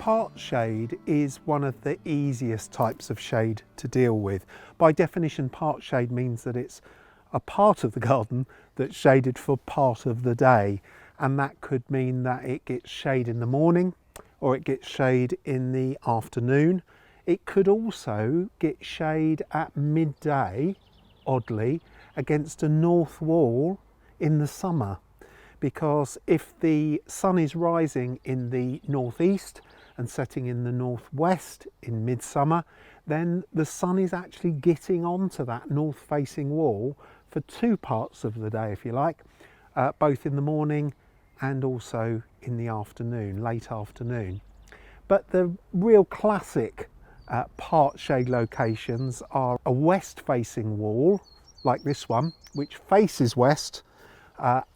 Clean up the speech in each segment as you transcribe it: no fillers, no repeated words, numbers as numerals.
part shade is one of the easiest types of shade to deal with. By definition, part shade means that it's a part of the garden that's shaded for part of the day, and that could mean that it gets shade in the morning or it gets shade in the afternoon. It could also get shade at midday, oddly, against a north wall in the summer, because if the sun is rising in the northeast and setting in the northwest in midsummer, then the sun is actually getting onto that north facing wall for two parts of the day, if you like, both in the morning and also in the afternoon, late afternoon. But the real classic part shade locations are a west facing wall like this one, which faces west,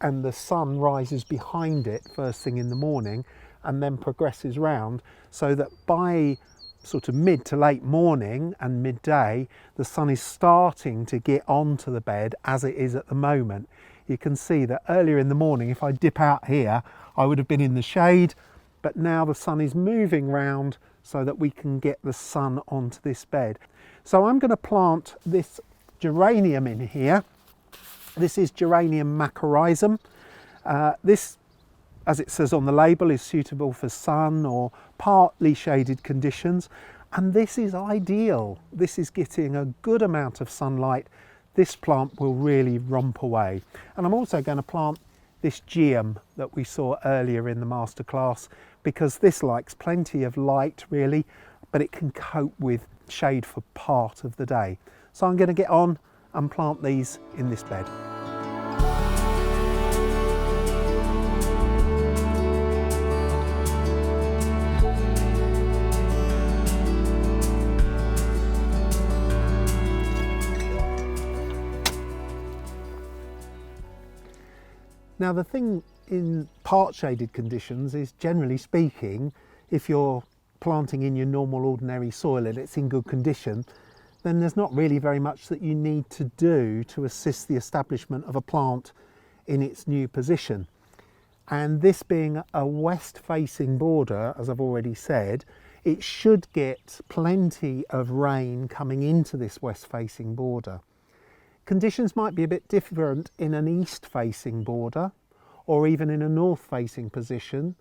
and the sun rises behind it first thing in the morning and then progresses round, so that by sort of mid to late morning and midday the sun is starting to get onto the bed as it is at the moment. You can see that earlier in the morning, if I dip out here, I would have been in the shade, but now the sun is moving round so that we can get the sun onto this bed. So I'm going to plant this geranium in here. This is Geranium macrorrhizum. This, as it says on the label, is suitable for sun or partly shaded conditions, and this is ideal. This is getting a good amount of sunlight. This plant will really romp away. And I'm also going to plant this geum that we saw earlier in the masterclass, because this likes plenty of light really, but it can cope with shade for part of the day. So I'm going to get on and plant these in this bed. Now the thing in part shaded conditions is, generally speaking, if you're planting in your normal ordinary soil and it's in good condition, then there's not really very much that you need to do to assist the establishment of a plant in its new position. And this being a west facing border, as I've already said, it should get plenty of rain coming into this west facing border. Conditions might be a bit different in an east facing border or even in a north facing position.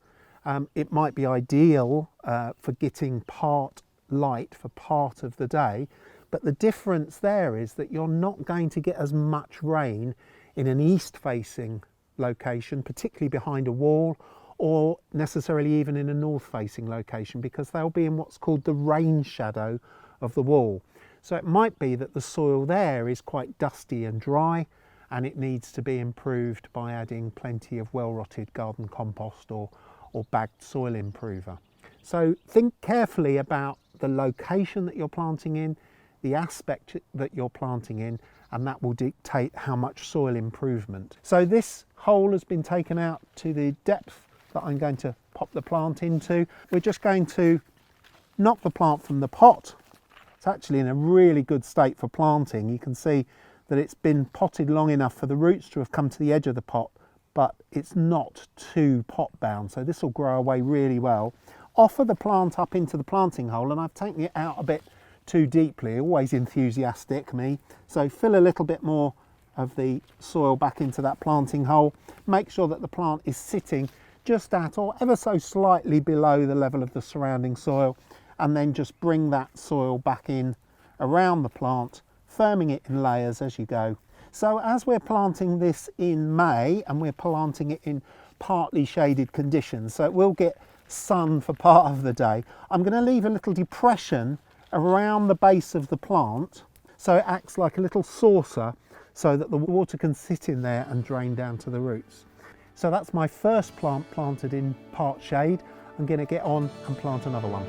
It might be ideal for getting part light for part of the day, but the difference there is that you're not going to get as much rain in an east facing location, particularly behind a wall, or necessarily even in a north facing location, because they'll be in what's called the rain shadow of the wall. So it might be that the soil there is quite dusty and dry, and it needs to be improved by adding plenty of well-rotted garden compost or bagged soil improver. So think carefully about the location that you're planting in, the aspect that you're planting in, and that will dictate how much soil improvement. So this hole has been taken out to the depth that I'm going to pop the plant into. We're just going to knock the plant from the pot. It's actually in a really good state for planting. You can see that it's been potted long enough for the roots to have come to the edge of the pot, but it's not too pot bound, so this will grow away really well. Offer the plant up into the planting hole, and I've taken it out a bit too deeply, always enthusiastic me, so fill a little bit more of the soil back into that planting hole. Make sure that the plant is sitting just at or ever so slightly below the level of the surrounding soil, and then just bring that soil back in around the plant, firming it in layers as you go. So as we're planting this in May, and we're planting it in partly shaded conditions, so it will get sun for part of the day, I'm going to leave a little depression around the base of the plant, so it acts like a little saucer so that the water can sit in there and drain down to the roots. So that's my first plant planted in part shade. I'm going to get on and plant another one.